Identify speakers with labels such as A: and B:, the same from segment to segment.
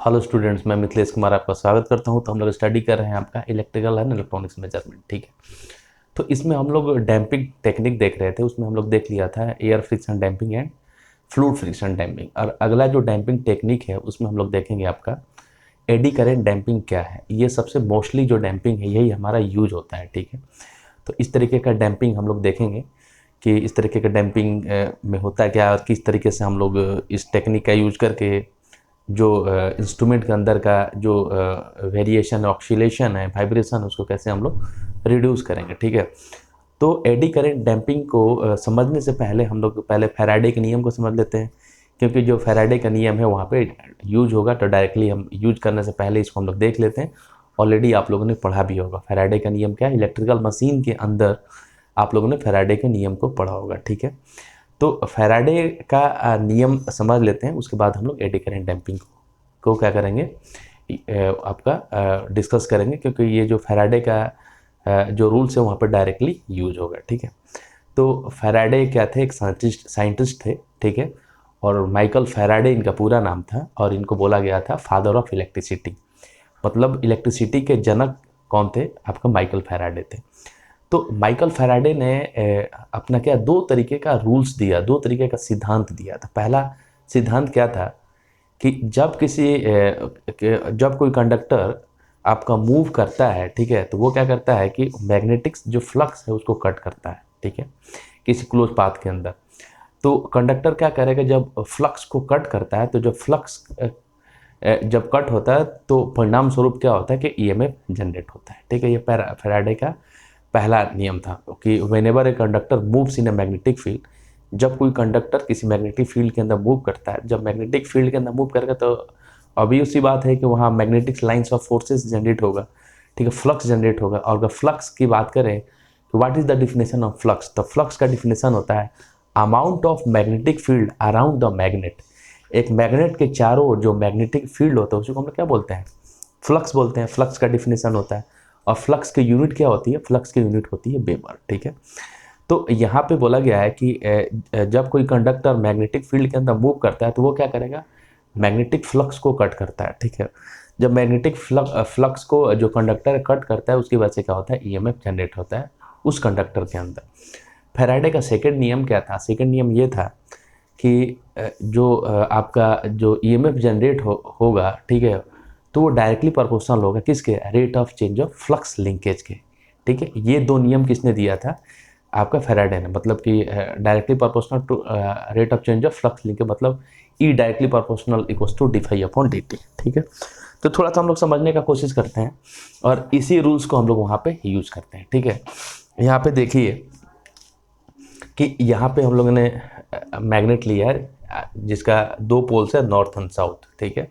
A: Hello students, मैं मिथिलेश कुमार आपका स्वागत करता हूं। तो हम लोग स्टडी कर रहे हैं आपका इलेक्ट्रिकल एंड इलेक्ट्रॉनिक्स मेजरमेंट। ठीक है, तो इसमें हम लोग डैम्पिंग टेक्निक देख रहे थे। उसमें हम लोग देख लिया था air friction damping and fluid friction damping. और अगला जो डैम्पिंग टेक्निक है उसमें हम लोग देखेंगे आपका एडी करेंट डैम्पिंग क्या है। ये सबसे मोस्टली जो डैम्पिंग है यही हमारा यूज होता है। ठीक है, तो इस तरीके का डैम्पिंग हम लोग देखेंगे कि इस तरीके का डैम्पिंग में होता है क्या और किस तरीके से हम लोग इस टेक्निक का यूज करके जो इंस्ट्रूमेंट के अंदर का जो वेरिएशन ऑक्सीलेशन है, वाइब्रेशन, उसको कैसे हम लोग रिड्यूस करेंगे। ठीक है, तो एडी करेंट डैम्पिंग को समझने से पहले हम लोग पहले फैराडे के नियम को समझ लेते हैं, क्योंकि जो फैराडे का नियम है वहाँ पे यूज होगा। तो डायरेक्टली हम यूज करने से पहले इसको हम लोग देख लेते हैं। ऑलरेडी आप लोगों ने पढ़ा भी होगा फैराडे का नियम क्या है। इलेक्ट्रिकल मशीन के अंदर आप लोगों ने फैराडे के नियम को पढ़ा होगा। ठीक है, तो फैराडे का नियम समझ लेते हैं, उसके बाद हम लोग एडी करेंट डैम्पिंग को क्या करेंगे आपका डिस्कस करेंगे, क्योंकि ये जो फैराडे का जो रूल्स है वहाँ पर डायरेक्टली यूज होगा। ठीक है, तो फैराडे क्या थे, एक साइंटिस्ट थे। ठीक है, और माइकल फैराडे इनका पूरा नाम था और इनको बोला गया था फादर ऑफ इलेक्ट्रिसिटी। मतलब इलेक्ट्रिसिटी के जनक कौन थे, आपका माइकल फैराडे थे। तो माइकल फैराडे ने अपना क्या दो तरीके का रूल्स दिया, दो तरीके का सिद्धांत दिया था। पहला सिद्धांत क्या था कि जब कोई कंडक्टर आपका मूव करता है, ठीक है, तो वो क्या करता है कि मैग्नेटिक्स जो फ्लक्स है उसको कट करता है। ठीक है, किसी क्लोज पाथ के अंदर तो कंडक्टर क्या करेगा, जब फ्लक्स को कट करता है तो जब फ्लक्स जब कट होता है तो परिणाम स्वरूप क्या होता है कि ईएमएफ जनरेट होता है। ठीक है, ये फैराडे का पहला नियम था कि whenever a conductor moves in a magnetic field, जब कोई कंडक्टर किसी मैग्नेटिक फील्ड के अंदर मूव करता है, जब मैग्नेटिक फील्ड के अंदर मूव करेगा तो ऑब्वियस सी बात है कि वहाँ magnetic lines of forces generate होगा। ठीक है, फ्लक्स जनरेट होगा। और अगर फ्लक्स की बात करें तो what is the definition of flux, तो फ्लक्स का डिफिनेशन होता है amount of magnetic field around the magnet. एक मैग्नेट के चारों ओर जो मैग्नेटिक फील्ड होता है उसको हम लोग क्या बोलते हैं, फ्लक्स बोलते हैं। फ्लक्स का डिफिनेशन होता है। और फ्लक्स की यूनिट क्या होती है, फ्लक्स की यूनिट होती है वेबर। ठीक है, तो यहाँ पे बोला गया है कि जब कोई कंडक्टर मैग्नेटिक फील्ड के अंदर मूव करता है तो वो क्या करेगा, मैग्नेटिक फ्लक्स को कट करता है। ठीक है, जब मैग्नेटिक फ्लक्स को जो कंडक्टर कट करता है उसकी वजह से क्या होता है, ईएमएफ जनरेट होता है उस कंडक्टर के अंदर। फैराडे का सेकंड नियम क्या था, सेकंड नियम ये था कि जो आपका जो ईएमएफ जनरेट होगा, ठीक है, तो वो डायरेक्टली प्रोपोर्शनल होगा किसके, rate of change of flux linkage के। ठीक है, ये दो नियम किसने दिया था, आपका फैराडे ने। मतलब कि directly proportional to rate of change of flux linkage, मतलब e directly proportional equals to dy/dt। ठीक है, तो थोड़ा सा हम लोग समझने का कोशिश करते हैं और इसी रूल्स को हम लोग वहाँ पे यूज करते हैं। ठीक है, यहाँ पे देखिए कि यहाँ पे हम लोगों ने मैग्नेट लिया है जिसका दो पोल्स है, नॉर्थ एंड साउथ। ठीक है,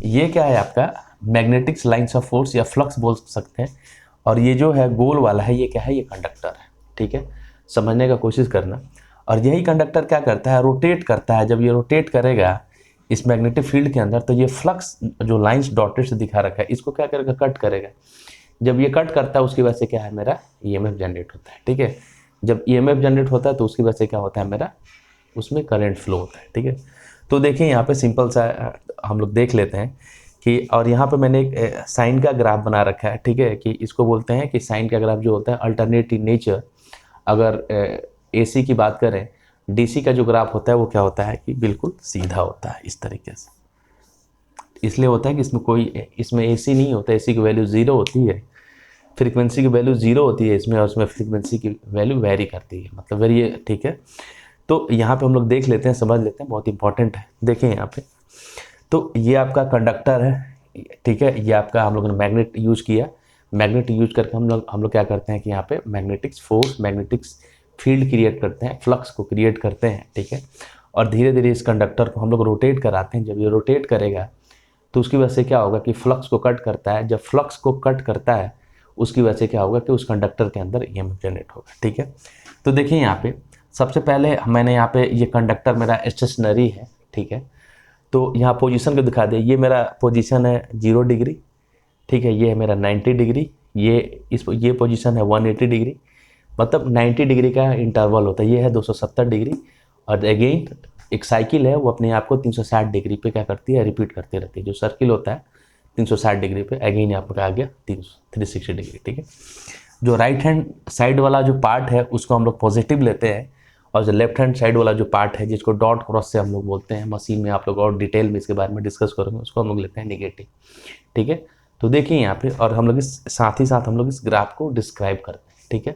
A: ये क्या है आपका मैग्नेटिक्स लाइंस ऑफ फोर्स या फ्लक्स बोल सकते हैं। और ये जो है गोल वाला है, ये क्या है, ये कंडक्टर है। ठीक है, समझने का कोशिश करना। और यही कंडक्टर क्या करता है, रोटेट करता है। जब ये रोटेट करेगा इस मैग्नेटिक फील्ड के अंदर तो ये फ्लक्स जो लाइंस डॉटेड से दिखा रखा है इसको क्या करेगा, कट करेगा। जब ये कट करता है उसकी वजह से क्या है, मेरा ईएमएफ जनरेट होता है। ठीक है, जब ईएमएफ जनरेट होता है तो उसकी वजह से क्या होता है, मेरा उसमें करंट फ्लो होता है। ठीक है, तो देखिए यहाँ पे सिंपल सा हम लोग देख लेते हैं कि, और यहाँ पे मैंने एक साइन का ग्राफ बना रखा है। ठीक है, कि इसको बोलते हैं कि साइन का ग्राफ जो होता है अल्टरनेट इन नेचर। अगर एसी की बात करें, डीसी का जो ग्राफ होता है वो क्या होता है कि बिल्कुल सीधा होता है इस तरीके से। इसलिए होता है कि इसमें एसी नहीं होता, एसी की वैल्यू ज़ीरो होती है, फ्रीक्वेंसी की वैल्यू ज़ीरो होती है इसमें, और उसमें फ्रीक्वेंसी की वैल्यू वेरी करती है, मतलब वेरी। ठीक है, तो यहाँ पे हम लोग देख लेते हैं, समझ लेते हैं, बहुत इंपॉर्टेंट है। देखें यहाँ पे, तो ये आपका कंडक्टर है। ठीक है, ये आपका हम लोगों ने मैग्नेट यूज किया। मैग्नेट यूज करके हम लोग क्या करते हैं कि यहाँ पे magnetics force, magnetics field create करते हैं, फ्लक्स को क्रिएट करते हैं। ठीक है, और धीरे धीरे इस कंडक्टर को हम लोग रोटेट कराते हैं। जब ये रोटेट करेगा तो उसकी वजह से क्या होगा कि फ्लक्स को कट करता है। जब फ्लक्स को कट करता है उसकी वजह से क्या होगा कि उस कंडक्टर के अंदर ईएमएफ जनरेट होगा। ठीक है, तो देखिए यहाँ पे सबसे पहले मैंने यहाँ पे ये कंडक्टर मेरा स्टेशनरी है। ठीक है, तो यहाँ पोजीशन को दिखा दे, ये मेरा पोजीशन है 0 डिग्री। ठीक है, ये है मेरा 90 डिग्री, ये पोजीशन है 180 डिग्री। मतलब 90 डिग्री का इंटरवल होता है, ये है 270 डिग्री और अगेन एक साइकिल है वो अपने आप को 360 डिग्री पे क्या करती है, रिपीट करती रहती है। जो सर्किल होता है 360 डिग्री पे, अगेन यहाँ पर आ गया 360 डिग्री, ठीक है। जो राइट हैंड साइड वाला जो पार्ट है उसको हम लोग पॉजिटिव लेते हैं, और जो लेफ्ट हैंड साइड वाला जो पार्ट है जिसको डॉट क्रॉस से हम लोग बोलते हैं, मशीन में आप लोग और डिटेल में इसके बारे में डिस्कस करेंगे, उसको हम लोग लेते हैं नेगेटिव, ठीक है। तो देखिए यहाँ पे, और हम लोग इस साथ ही साथ हम लोग इस ग्राफ को डिस्क्राइब करते हैं, ठीक है।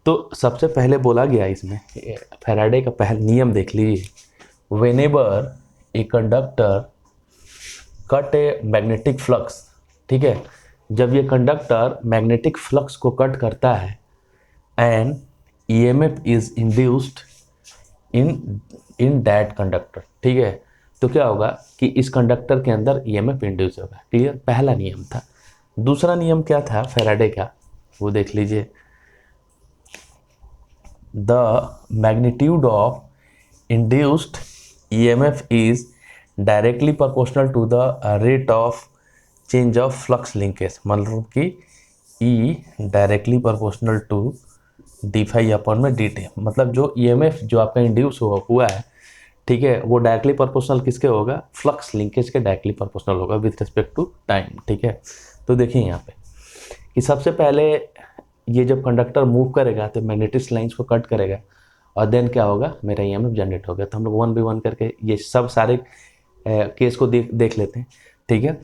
A: तो सबसे पहले बोला गया इसमें फैराडे का पहला नियम देख लीजिए, whenever a conductor cut a magnetic flux, ठीक है, जब ये कंडक्टर मैग्नेटिक फ्लक्स को कट करता है and EMF is induced in that conductor, ठीक है, तो क्या होगा कि इस कंडक्टर के अंदर EMF इंड्यूस होगा। क्लियर, पहला नियम था। दूसरा नियम क्या था फैराडे का, वो देख लीजिए, the magnitude of induced EMF is directly proportional to the rate of change of flux linkage, मतलब कि E directly proportional to d∅/dt, मतलब जो EMF जो आपका इंड्यूस हुआ है, ठीक है, वो डायरेक्टली प्रोपोर्शनल किसके होगा, फ्लक्स लिंकेज के डायरेक्टली प्रोपोर्शनल होगा विथ रिस्पेक्ट टू टाइम, ठीक है। तो देखिए यहाँ पे कि सबसे पहले ये जब कंडक्टर मूव करेगा तो मैग्नेटिक लाइंस को कट करेगा, और देन क्या होगा, मेरा EMF जनरेट होगा। तो हम लोग 1 by 1 करके ये सब सारे केस को देख लेते हैं, ठीक है।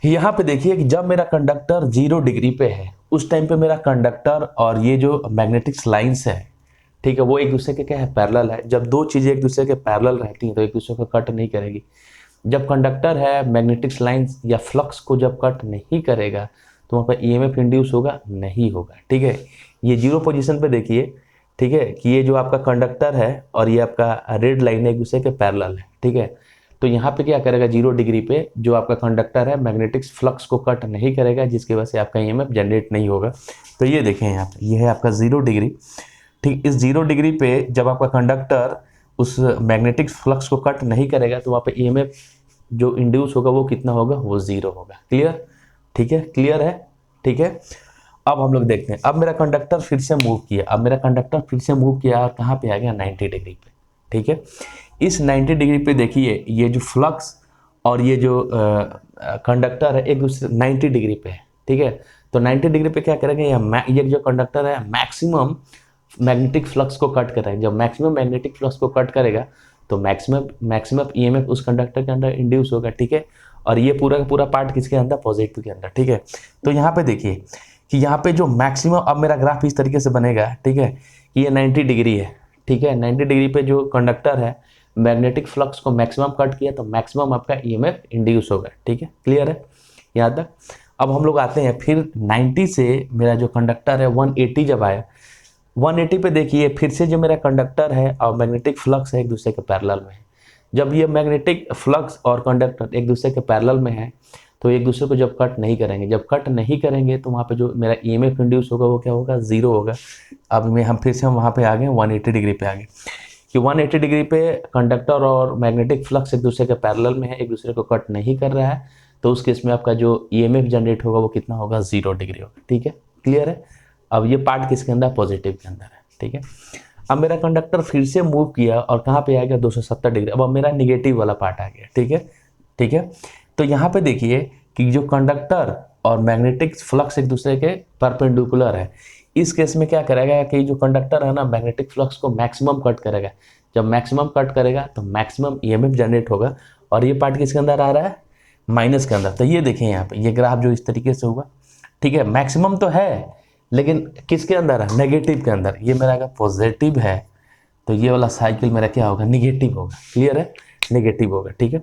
A: यहाँ पे देखिए कि जब मेरा कंडक्टर 0 डिग्री पे है उस टाइम पे मेरा कंडक्टर और ये जो मैग्नेटिक लाइंस है, ठीक है, वो एक दूसरे के क्या है, पैरेलल है। जब दो चीज़ें एक दूसरे के पैरेलल रहती हैं तो एक दूसरे को कट नहीं करेगी। जब कंडक्टर है मैग्नेटिक लाइंस या फ्लक्स को जब कट नहीं करेगा तो वहाँ पर EMF इंड्यूस होगा, नहीं होगा, ठीक है। ये 0 पोजीशन पे देखिए, ठीक है, कि ये जो आपका कंडक्टर है और ये आपका रेड लाइन एक दूसरे के पैरेलल है, ठीक है। तो यहाँ पे क्या करेगा, 0 डिग्री पे जो आपका कंडक्टर है मैग्नेटिक फ्लक्स को कट नहीं करेगा, जिसकी वजह से आपका EMF जनरेट नहीं होगा। तो ये देखें यहाँ पे, ये है आपका 0 डिग्री, ठीक। इस 0 डिग्री पे जब आपका कंडक्टर उस मैग्नेटिक फ्लक्स को कट नहीं करेगा तो वहाँ पे EMF जो इंड्यूस होगा वो कितना होगा, वो 0 होगा। क्लियर, ठीक है, क्लियर है, ठीक है। अब हम लोग देखते हैं, अब मेरा कंडक्टर फिर से मूव किया, अब मेरा कंडक्टर फिर से मूव किया और कहाँ पे आ गया, 90 डिग्री पे, ठीक है। इस 90 डिग्री पे देखिए ये जो फ्लक्स और ये जो कंडक्टर है एक दूसरे 90 डिग्री पे है, ठीक है। तो 90 डिग्री पे क्या करेंगे, ये जो कंडक्टर है मैक्सिमम मैग्नेटिक फ्लक्स को कट करेगा। जब मैक्सिमम मैग्नेटिक फ्लक्स को कट करेगा तो मैक्सिमम EMF उस कंडक्टर के अंदर इंड्यूस होगा, ठीक है। और ये पूरा का पूरा पार्ट किसके अंदर, पॉजिटिव के अंदर, ठीक है। तो यहाँ पे देखिए कि यहाँ पे जो मैक्सिमम, अब मेरा ग्राफ इस तरीके से बनेगा, ठीक है, कि ये 90 डिग्री है, ठीक है। 90 डिग्री पे जो कंडक्टर है मैग्नेटिक फ्लक्स को मैक्सिमम कट किया तो मैक्सिमम आपका EMF इंड्यूस होगा, ठीक है। क्लियर है यहाँ तक। अब हम लोग आते हैं फिर 90 से मेरा जो कंडक्टर है 180 जब आया, 180 पे देखिए फिर से जो मेरा कंडक्टर है और मैग्नेटिक फ्लक्स है एक दूसरे के पैरेलल में है। जब ये मैग्नेटिक फ्लक्स और कंडक्टर एक दूसरे के पैरेलल में है तो एक दूसरे को जब कट नहीं करेंगे, जब कट नहीं करेंगे तो वहाँ पे जो मेरा EMF इंड्यूस होगा वो क्या होगा, 0 होगा। अब हम फिर से वहाँ पे आ गए 180 डिग्री पे आ गए कि 180 डिग्री पे कंडक्टर और मैग्नेटिक फ्लक्स एक दूसरे के पैरेलल में है, एक दूसरे को कट नहीं कर रहा है, तो उस केस में आपका जो EMF जनरेट होगा वो कितना होगा, 0 डिग्री होगा, ठीक है। क्लियर है। अब ये पार्ट किसके अंदर, पॉजिटिव के अंदर है, ठीक है। अब मेरा कंडक्टर फिर से मूव किया और कहाँ पे आ गया, 270 डिग्री। अब मेरा निगेटिव वाला पार्ट आ गया, ठीक है, ठीक है। तो यहाँ पे देखिए कि जो कंडक्टर और मैग्नेटिक फ्लक्स एक दूसरे के परपेंडिकुलर है, इस केस में क्या करेगा कि जो कंडक्टर है ना मैग्नेटिक फ्लक्स को मैक्सिमम कट करेगा। जब मैक्सिमम कट करेगा तो मैक्सिमम EMF जनरेट होगा, और ये पार्ट किसके अंदर आ रहा है, माइनस के अंदर। तो ये देखें यहाँ पे ये ग्राफ जो इस तरीके से हुआ, ठीक है, मैक्सिमम तो है लेकिन किसके अंदर है, नेगेटिव के अंदर। ये मेरा अगर पॉजिटिव है तो ये वाला साइकिल मेरा क्या होगा, निगेटिव होगा। क्लियर है, निगेटिव होगा, ठीक है।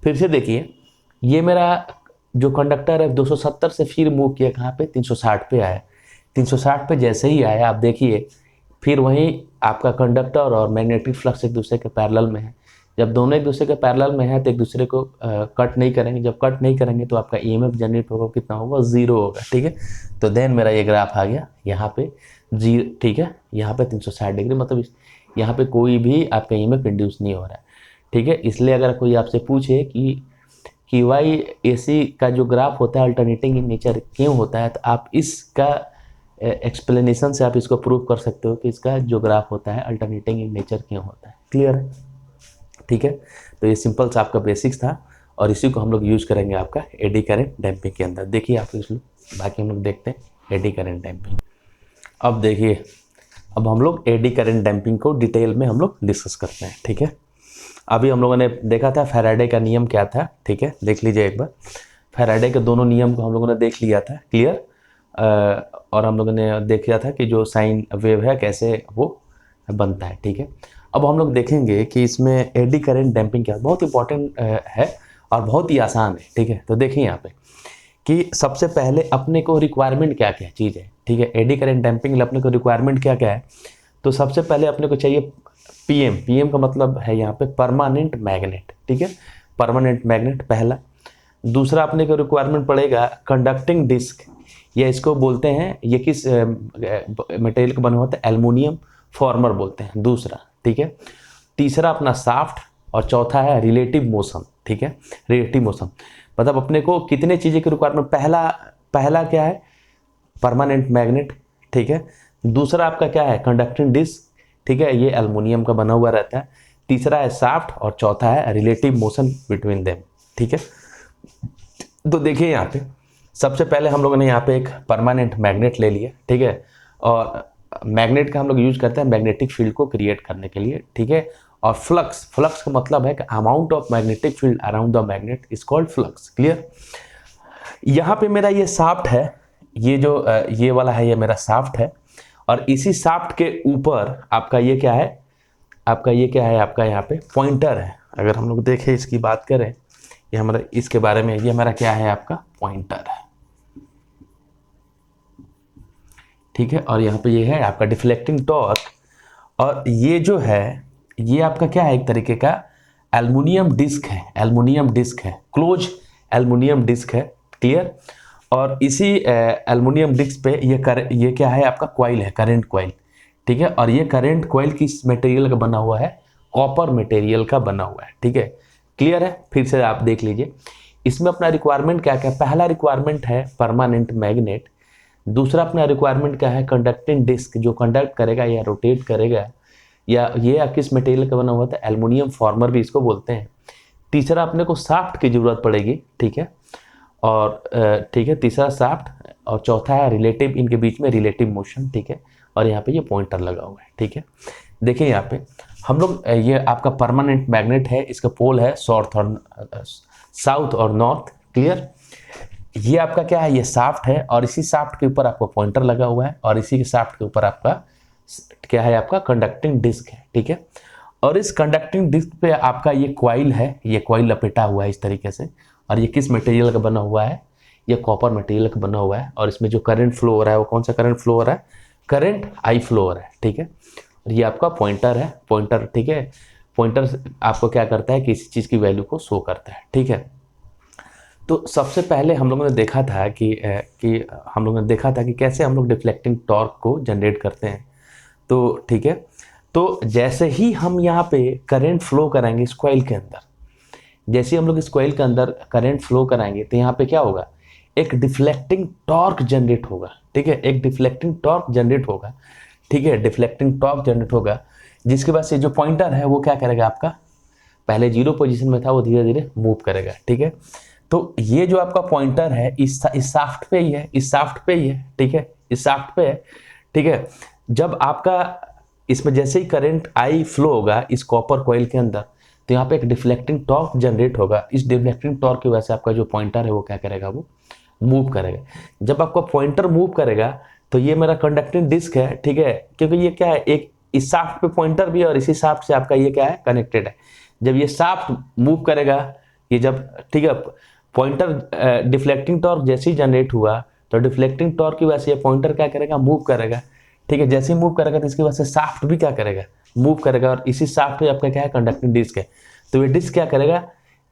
A: फिर से देखिए ये मेरा जो कंडक्टर है 270 से फिर मूव किया कहाँ पे, 360 पे आया। 360 पे जैसे ही आया आप देखिए फिर वहीं आपका कंडक्टर और मैग्नेटिक फ्लक्स एक दूसरे के पैरेलल में है। जब दोनों एक दूसरे के पैरेलल में है तो एक दूसरे को कट नहीं करेंगे। जब कट नहीं करेंगे तो आपका EMF जनरेट होगा, कितना होगा, 0 होगा, ठीक है। तो देन मेरा ये ग्राफ आ गया यहाँ पे 0, ठीक है। यहाँ पे 360 डिग्री, मतलब यहाँ पे कोई भी आपका EMF इंड्यूस नहीं हो रहा है, ठीक है। इसलिए अगर कोई आपसे पूछे कि वाई AC का जो ग्राफ होता है अल्टरनेटिंग इन नेचर क्यों होता है, तो आप इसका एक्सप्लेनेशन से आप इसको प्रूव कर सकते हो कि इसका जो ग्राफ होता है अल्टरनेटिंग इन नेचर क्यों होता है। क्लियर है। ठीक है। तो ये सिंपल सा आपका बेसिक्स था और इसी को हम लोग यूज करेंगे आपका एडी करंट डैम्पिंग के अंदर। देखिए आप इसमें बाकी हम लोग देखते हैं एडी करंट डैम्पिंग। अब देखिए, अब हम लोग एडी करंट डैम्पिंग को डिटेल में हम लोग डिस्कस करते हैं, ठीक है। अभी हम लोगों ने देखा था फैराडे का नियम क्या था, ठीक है, देख लीजिए एक बार। फैराडे के दोनों नियम को हम लोगों ने देख लिया था क्लियर, और हम लोगों ने देख लिया था कि जो साइन वेव है कैसे वो बनता है, ठीक है। अब हम लोग देखेंगे कि इसमें एडी करंट डैम्पिंग क्या, बहुत इंपॉर्टेंट है और बहुत ही आसान है, ठीक है। तो देखिए यहाँ पे कि सबसे पहले अपने को रिक्वायरमेंट क्या क्या चीज़ है, ठीक है। एडी करंट डैम्पिंग के लिए अपने को रिक्वायरमेंट क्या क्या है, तो सबसे पहले अपने को चाहिए पीएम। पीएम का मतलब है यहाँ पे परमानेंट मैग्नेट, ठीक है, परमानेंट मैग्नेट पहला। दूसरा अपने को रिक्वायरमेंट पड़ेगा कंडक्टिंग डिस्क, या इसको बोलते हैं, ये किस मटेरियल का बना होता है, एल्युमिनियम फॉर्मर बोलते हैं दूसरा, ठीक है। तीसरा अपना साफ्ट और चौथा है रिलेटिव मोशन, ठीक है, रिलेटिव मोशन। मतलब अपने को कितने चीज़ें की रिक्वायरमेंट, पहला क्या है, परमानेंट मैग्नेट, ठीक है। दूसरा आपका क्या है, कंडक्टिंग डिस्क, ठीक है, ये एल्युमिनियम का बना हुआ रहता है। तीसरा है साफ्ट और चौथा है रिलेटिव मोशन बिटवीन देम, ठीक है। तो देखिए यहाँ पे सबसे पहले हम लोगों ने यहाँ पे एक परमानेंट मैग्नेट ले लिया, ठीक है, और मैग्नेट का हम लोग यूज करते हैं मैग्नेटिक फील्ड को क्रिएट करने के लिए, ठीक है। और फ्लक्स का मतलब है कि amount of magnetic field around the magnet is called flux, clear. यहाँ पे मेरा ये साफ्ट है, ये जो ये वाला है, ये मेरा साफ्ट है, और इसी साफ्ट के ऊपर आपका ये क्या है, आपका ये क्या है, आपका यहाँ पे पॉइंटर है। अगर हम लोग देखें इसकी बात करें, ये हमारा इसके बारे में, ये हमारा क्या है, आपका पॉइंटर है, ठीक है। और यहाँ पे ये है आपका डिफ्लेक्टिंग टॉर्क, और ये जो है ये आपका क्या है, एक तरीके का एल्युमिनियम डिस्क है, एल्युमिनियम डिस्क है, क्लोज एल्युमिनियम डिस्क है, क्लियर। और इसी एल्युमिनियम डिस्क पे ये क्या है, आपका कॉइल है, करंट कॉइल, ठीक है। और ये करंट कॉइल किस मटेरियल का बना हुआ है, कॉपर मटेरियल का बना हुआ है, ठीक है, क्लियर है। फिर से आप देख लीजिए इसमें अपना रिक्वायरमेंट क्या क्या, पहला रिक्वायरमेंट है परमानेंट मैग्नेट। दूसरा अपना रिक्वायरमेंट क्या है, कंडक्टिंग डिस्क, जो कंडक्ट करेगा या रोटेट करेगा, या ये किस मटेरियल का बना हुआ था, एल्युमिनियम फॉर्मर भी इसको बोलते हैं। तीसरा अपने को साफ्ट की जरूरत पड़ेगी, ठीक है, और ठीक है, तीसरा साफ्ट, और चौथा है रिलेटिव, इनके बीच में रिलेटिव मोशन, ठीक है। और यहाँ पे ये पॉइंटर लगा हुआ है, ठीक है। देखिए यहाँ पे हम लोग, ये आपका परमानेंट मैग्नेट है, इसका पोल है साउथ और नॉर्थ, क्लियर। ये आपका क्या है, ये साफ्ट है, और इसी साफ्ट के ऊपर आपका पॉइंटर लगा हुआ है, और इसी के साफ्ट के ऊपर आपका क्या है, आपका कंडक्टिंग डिस्क है, ठीक है। और इस कंडक्टिंग डिस्क पे आपका ये कॉइल है, ये कॉइल लपेटा हुआ है इस तरीके से, और ये किस मटेरियल का बना हुआ है, ये कॉपर मटेरियल का बना हुआ है। और इसमें जो करंट फ्लो हो रहा है वो कौन सा करंट फ्लो हो रहा है, करंट आई फ्लो हो रहा है, ठीक है। और ये आपका पॉइंटर है, पॉइंटर, ठीक है। पॉइंटर आपको क्या करता है, किसी चीज़ की वैल्यू को शो करता है, ठीक है। तो सबसे पहले हम लोगों ने देखा था कि हम लोगों ने देखा था कि कैसे हम लोग डिफ्लेक्टिंग टॉर्क को जनरेट करते हैं, तो ठीक है। तो जैसे ही हम यहाँ पे करंट फ्लो कराएंगे इस कॉइल के अंदर, जैसे ही हम लोग इस कॉइल के अंदर करंट फ्लो कराएंगे, तो यहाँ पे क्या होगा, एक डिफ्लेक्टिंग टॉर्क जनरेट होगा, ठीक है, एक डिफ्लेक्टिंग टॉर्क जनरेट होगा, ठीक है, डिफ्लेक्टिंग टॉर्क जनरेट होगा, जिसके बाद से जो पॉइंटर है वो क्या करेगा, आपका पहले 0 पोजीशन में था वो धीरे धीरे मूव करेगा, ठीक है। तो ये जो आपका पॉइंटर है इस साफ्ट पे ही है, इस साफ्ट पे ही है, ठीक है, इस साफ्ट पे है, ठीक है। जब आपका इसमें जैसे ही करंट आई फ्लो होगा इस कॉपर कॉइल के अंदर, तो यहाँ पे एक डिफ्लेक्टिंग टॉर्क जनरेट होगा। इस डिफ्लेक्टिंग टॉर्क की वजह से आपका जो पॉइंटर है वो क्या करेगा, वो मूव करेगा। जब आपका पॉइंटर मूव करेगा तो ये मेरा कंडक्टिंग डिस्क है, ठीक है, क्योंकि ये क्या है, एक इस साफ्ट पे पॉइंटर भी है और इसी साफ्ट से आपका ये क्या है, कनेक्टेड है। जब ये साफ्ट मूव करेगा, ये जब, ठीक है, पॉइंटर डिफ्लेक्टिंग टॉर्क जैसे ही जनरेट हुआ तो डिफ्लेक्टिंग टॉर्क की वजह से ये पॉइंटर क्या करेगा, मूव करेगा, ठीक है। जैसे ही मूव करेगा तो इसकी वजह से साफ्ट भी क्या करेगा, मूव करेगा, और इसी साफ्ट पे आपका क्या है, कंडक्टिंग डिस्क है। तो ये डिस्क क्या करेगा,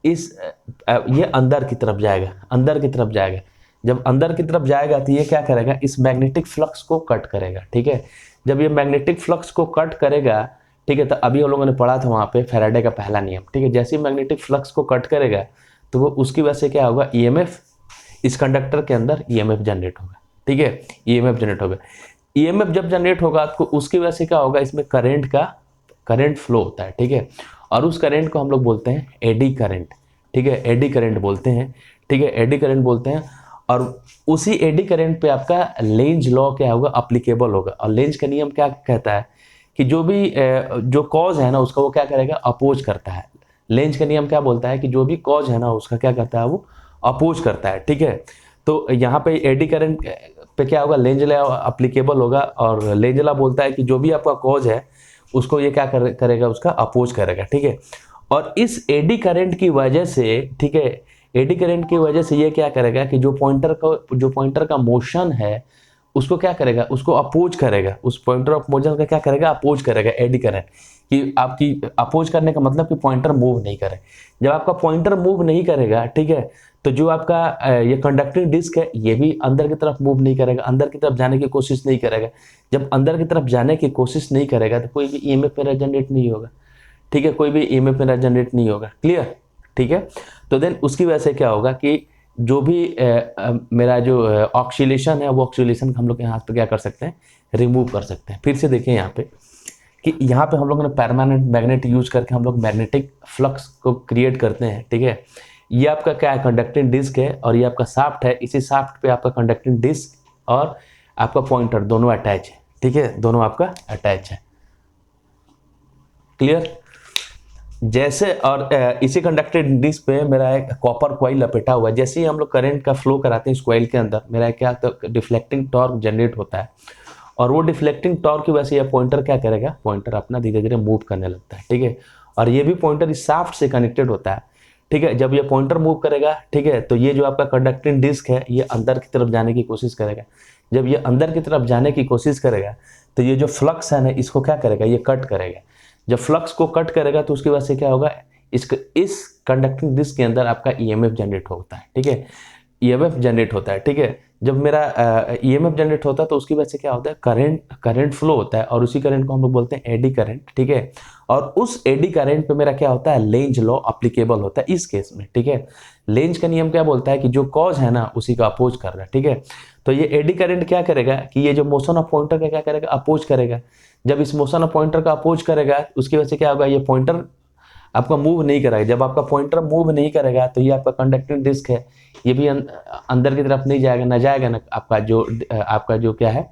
A: ये अंदर की तरफ जाएगा, अंदर की तरफ जाएगा। जब अंदर की तरफ जाएगा तो ये क्या करेगा, इस मैग्नेटिक फ्लक्स को कट करेगा, ठीक है। जब ये मैग्नेटिक फ्लक्स को कट करेगा, ठीक है, तो अभी हम लोगों ने पढ़ा था वहाँ पे फैराडे का पहला नियम, ठीक है। जैसे ही मैग्नेटिक फ्लक्स को कट करेगा तो वो उसकी वजह से क्या होगा, ईएमएफ, इस कंडक्टर के अंदर ईएमएफ जनरेट होगा, ठीक है, ईएमएफ जनरेट होगा। ईएमएफ जब जनरेट होगा तो उसकी वजह से क्या होगा, इसमें करंट फ्लो होता है, ठीक है। और उस करंट को हम लोग बोलते हैं एडी करंट, ठीक है, एडी करंट बोलते हैं, ठीक है, एडी करंट बोलते हैं। और उसी एडी करंट पे आपका लेंज लॉ क्या होगा, अप्लीकेबल होगा। और लेंज का नियम क्या कहता है कि जो भी जो कॉज है ना उसका वो क्या करेगा, अपोज करता है। लेंज का नियम क्या बोलता है कि जो भी कॉज है ना उसका क्या करता है, वो अपोज करता है, ठीक है। तो यहाँ पे एडी करंट पे क्या होगा, लेंज लॉ अप्लीकेबल होगा। और लेंज लॉ बोलता है कि जो भी आपका कॉज है उसको ये क्या करेगा, उसका अपोज करेगा, ठीक है। और इस एडी करंट की वजह से, ठीक है, एडी करंट की वजह से ये क्या करेगा कि जो पॉइंटर का मोशन है उसको क्या करेगा, उसको अपोज करेगा, उस पॉइंटर ऑफ मोशन का क्या करेगा, अपोज करेगा एडी करंट। कि आपकी अपोज करने का मतलब कि पॉइंटर मूव नहीं करे। जब आपका पॉइंटर मूव नहीं करेगा, ठीक है, तो जो आपका ये कंडक्टिंग डिस्क है ये भी अंदर की तरफ मूव नहीं करेगा, अंदर की तरफ जाने की कोशिश नहीं करेगा। जब अंदर की तरफ जाने की कोशिश नहीं करेगा तो कोई भी ईएमएफ मेरा जनरेट नहीं होगा, ठीक है, कोई भी ईएमएफ मेरा जनरेट नहीं होगा। क्लियर, ठीक है। तो देन उसकी वजह से क्या होगा कि जो भी मेरा जो ऑक्सीलेशन है वो ऑक्सीलेशन हम लोग यहाँ पे क्या कर सकते हैं, रिमूव कर सकते हैं। फिर से देखें यहाँ पे कि यहाँ पे हम लोगों ने परमानेंट मैग्नेट यूज करके हम लोग मैग्नेटिक फ्लक्स को क्रिएट करते हैं, ठीक है। ये आपका क्या है, कंडक्टिंग डिस्क है और ये आपका शाफ्ट है। इसी शाफ्ट पे आपका कंडक्टिंग डिस्क और आपका पॉइंटर दोनों अटैच है, ठीक है, दोनों आपका अटैच है। क्लियर। जैसे और इसी कंडक्टिंग डिस्क पे मेरा एक कॉपर कॉइल लपेटा हुआ है। जैसे ही हम लोग करंट का फ्लो कराते हैं इस कॉइल के अंदर, मेरा क्या तो डिफ्लेक्टिंग टॉर्क जनरेट होता है। और वो डिफ्लेक्टिंग टॉर्क की वजह से ये पॉइंटर क्या करेगा, पॉइंटर अपना धीरे धीरे मूव करने लगता है, ठीक है। और ये भी पॉइंटर इस शाफ्ट से कनेक्टेड होता है, ठीक है। जब ये पॉइंटर मूव करेगा, ठीक है, तो ये जो आपका कंडक्टिंग डिस्क है ये अंदर की तरफ जाने की कोशिश करेगा। जब ये अंदर की तरफ जाने की कोशिश करेगा तो ये जो फ्लक्स है ना इसको क्या करेगा, ये कट करेगा। जब फ्लक्स को कट करेगा तो उसकी वजह से क्या होगा, इस कंडक्टिंग डिस्क के अंदर आपका ईएमएफ जनरेट होता है, ठीक है, ईएमएफ जनरेट होता है, ठीक है। जब मेरा ईएमएफ जनरेट होता है तो उसकी वजह से क्या होता है, करंट फ्लो होता है। और उसी करंट को हम लोग बोलते हैं एडी करंट, ठीक है। और उस एडी करंट पे मेरा क्या होता है, लेंज लॉ अप्लीकेबल होता है इस केस में, ठीक है। लेंज का नियम क्या बोलता है कि जो कॉज है ना उसी का अपोज कर रहा है, ठीक है। तो ये एडी करंट क्या करेगा कि ये जो मोशन ऑफ पॉइंटर का क्या करेगा, अपोज करेगा। जब इस मोशन ऑफ पॉइंटर का अपोज करेगा उसकी वजह से क्या होगा, ये पॉइंटर आपका मूव नहीं करेगा। जब आपका पॉइंटर मूव नहीं करेगा तो ये आपका कंडक्टिंग डिस्क है ये भी अंदर की तरफ नहीं जाएगा, ना जाएगा ना आपका जो क्या है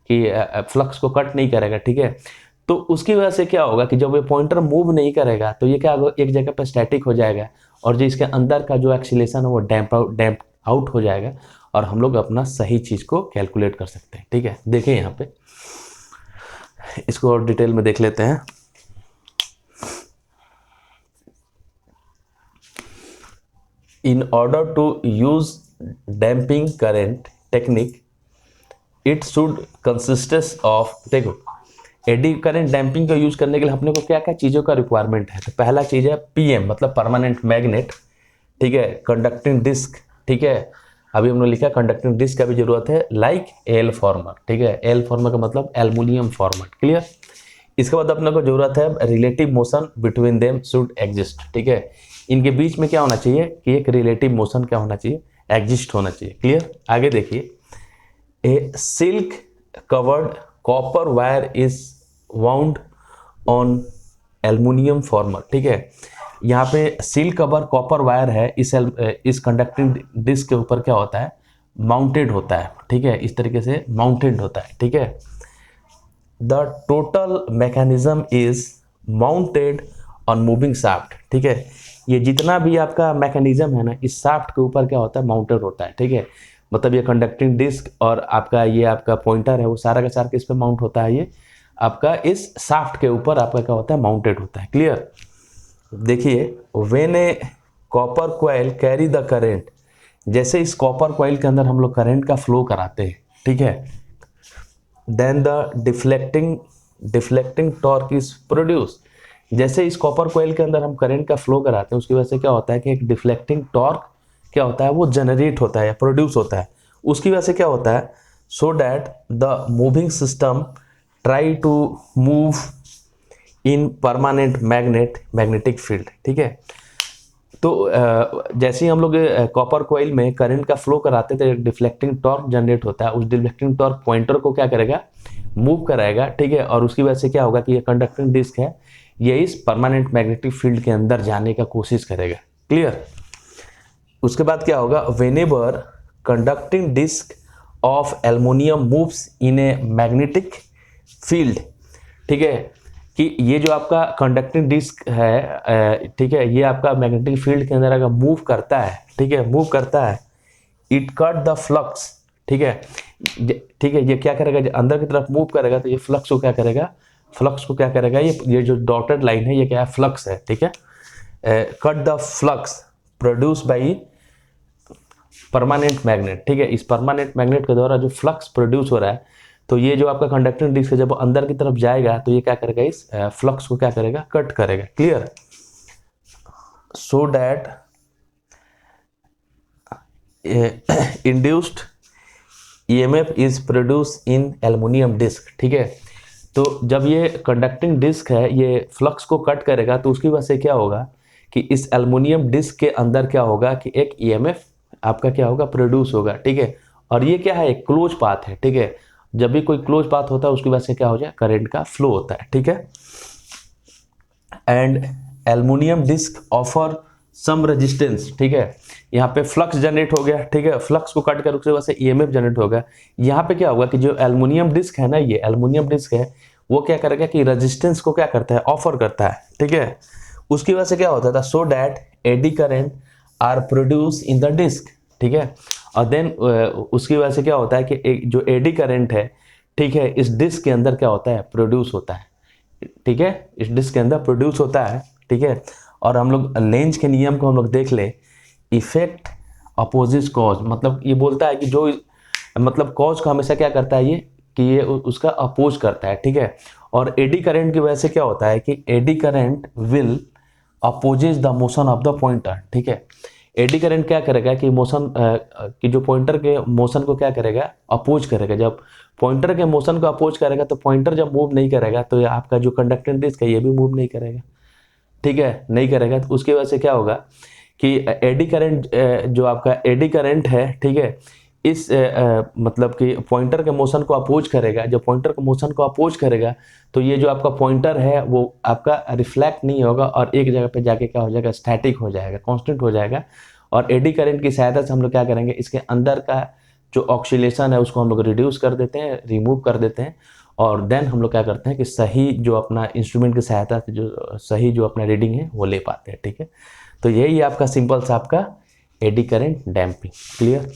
A: कि फ्लक्स को कट नहीं करेगा, ठीक है। तो उसकी वजह से क्या होगा कि जब ये पॉइंटर मूव नहीं करेगा तो ये क्या होगा, एक जगह पर स्टैटिक हो जाएगा। और जो इसके अंदर का जो एक्सीलेशन है वो डैम्प आउट हो जाएगा और हम लोग अपना सही चीज़ को कैलकुलेट कर सकते हैं, ठीक है। देखिए यहाँ पे इसको और डिटेल में देख लेते हैं। In order to use damping current technique, it should consist of, देखो एडी करंट डैम्पिंग का यूज करने के लिए अपने को क्या क्या चीज़ों का रिक्वायरमेंट है। तो पहला चीज़ है पीएम मतलब परमानेंट मैग्नेट, ठीक है, कंडक्टिंग डिस्क, ठीक है। अभी हमने लिखा कंडक्टिंग डिस्क का भी जरूरत है, लाइक एल फॉर्मर, ठीक है। एल फॉर्मर का मतलब एल्युमिनियम फॉर्मेट, क्लियर। इसके बाद अपने को जरूरत है relative motion between them should exist, ठीक है। इनके बीच में क्या होना चाहिए कि एक रिलेटिव मोशन क्या होना चाहिए, एग्जिस्ट होना चाहिए, क्लियर। आगे देखिए, a silk covered copper wire is wound on aluminium former, ठीक है। यहाँ पे सिल्क कवर कॉपर वायर है, इस कंडक्टिंग डिस्क के ऊपर क्या होता है, माउंटेड होता है, ठीक है, इस तरीके से माउंटेड होता है, ठीक है। The total mechanism is mounted on moving shaft, ठीक है। ये जितना भी आपका मैकेनिज्म है ना इस शाफ्ट के ऊपर क्या होता है, माउंटेड होता है, ठीक है। मतलब ये कंडक्टिंग डिस्क और आपका पॉइंटर है वो सारा का सारा किस पे माउंट होता है, ये आपका इस शाफ्ट के ऊपर आपका क्या होता है, माउंटेड होता है, क्लियर। देखिए, when A copper coil carry the current, जैसे इस कॉपर कॉइल के अंदर हम लोग करंट का फ्लो कराते हैं, ठीक है, then the deflecting torque is produce. जैसे इस कॉपर कॉइल के अंदर हम करंट का फ्लो कराते हैं उसकी वजह से क्या होता है कि एक डिफ्लेक्टिंग टॉर्क क्या होता है, वो जनरेट होता है या प्रोड्यूस होता है। उसकी वजह से क्या होता है, so that the moving system try to move in permanent magnetic field, ठीक है। तो जैसे ही हम लोग कॉपर कॉइल में करंट का फ्लो कराते थे, डिफ्लेक्टिंग टॉर्क जनरेट होता है। उस डिफ्लेक्टिंग टॉर्क पॉइंटर को क्या करेगा, मूव कराएगा, ठीक है। और उसकी वजह से क्या होगा कि ये कंडक्टिंग डिस्क है ये इस परमानेंट मैग्नेटिक फील्ड के अंदर जाने का कोशिश करेगा। क्लियर। उसके बाद क्या होगा, whenever conducting disc of aluminium moves in a magnetic field, ठीक है, कि ये जो आपका कंडक्टिंग डिस्क है, ठीक है, ये आपका मैग्नेटिक फील्ड के अंदर अगर मूव करता है, ठीक है, मूव करता है, इट कट द फ्लक्स, ठीक है, ठीक है, ये क्या करेगा, जो अंदर की तरफ मूव करेगा तो ये फ्लक्स को क्या करेगा, फ्लक्स को क्या करेगा, ये जो डॉटेड लाइन है ये क्या है, फ्लक्स है, ठीक है, cut the flux produce by permanent magnet, ठीक है, इस परमानेंट मैग्नेट के द्वारा जो फ्लक्स प्रोड्यूस हो रहा है, तो ये जो आपका कंडक्टिंग डिस्क है जब अंदर की तरफ जाएगा तो ये क्या करेगा, इस फ्लक्स को क्या करेगा, कट करेगा। Clear. So that induced EMF is produce in aluminium disc, ठीक है, तो जब ये कंडक्टिंग डिस्क है ये फ्लक्स को कट करेगा तो उसकी वजह से क्या होगा कि इस एल्युमिनियम डिस्क के अंदर क्या होगा कि एक ईएमएफ आपका क्या होगा, प्रोड्यूस होगा, ठीक है, और ये क्या है, एक क्लोज पाथ है, ठीक है, जब भी कोई क्लोज पाथ होता है उसकी वजह से क्या हो जाए, करंट का फ्लो होता है, ठीक है। And aluminium disc offer some resistance, ठीक है, यहाँ पे फ्लक्स जनरेट हो गया, ठीक है, फ्लक्स को कट कर उसकी वजह से ईएमएफ जनरेट होगा। यहाँ पे क्या होगा कि जो एल्युमिनियम डिस्क है ना, ये एल्युमिनियम डिस्क है वो क्या करेगा कि रेजिस्टेंस को क्या करता है, ऑफर करता है, ठीक है, उसकी वजह से क्या होता था, so that eddy current are produce in the disc, ठीक है, और देन उसकी वजह से क्या होता है कि एक जो एडी करंट है, ठीक है, इस डिस्क के अंदर क्या होता है, प्रोड्यूस होता है, ठीक है, इस डिस्क के अंदर प्रोड्यूस होता है, ठीक है, और हम लोग लेंज के नियम को हम लोग देख ले, इफेक्ट अपोजिट कॉज, मतलब ये बोलता है कि जो मतलब कॉज को हमेशा क्या करता है ये कि ये उसका अपोज करता है, ठीक है, और एडी करंट की वजह से क्या होता है कि eddy current will opposes the motion of the pointer, ठीक है, एडी करंट क्या करेगा कि मोशन कि जो पॉइंटर के मोशन को क्या करेगा, अपोज करेगा। जब पॉइंटर के मोशन को अपोज करेगा तो पॉइंटर जब मूव नहीं करेगा तो ये आपका जो कंडक्टिंग डिस्क है ये भी मूव नहीं करेगा, ठीक है, नहीं करेगा, तो उसकी वजह से क्या होगा कि एडी करंट जो आपका एडी करंट है, ठीक है, इस मतलब कि पॉइंटर के मोशन को अपोज करेगा। जब पॉइंटर के मोशन को अपोज करेगा तो ये जो आपका पॉइंटर है वो आपका रिफ्लेक्ट नहीं होगा और एक जगह पे जाके क्या हो जाएगा, स्टैटिक हो जाएगा, कांस्टेंट हो जाएगा। और एडी करंट की सहायता से हम लोग क्या करेंगे, इसके अंदर का जो ऑक्सीलेशन है उसको हम लोग रिड्यूस कर देते हैं, रिमूव कर देते हैं, और देन हम लोग क्या करते हैं कि सही जो अपना इंस्ट्रूमेंट की सहायता से जो सही जो अपना रीडिंग है वो ले पाते हैं, ठीक है। तो यही आपका सिंपल सा आपका एडी करंट डैम्पिंग। क्लियर।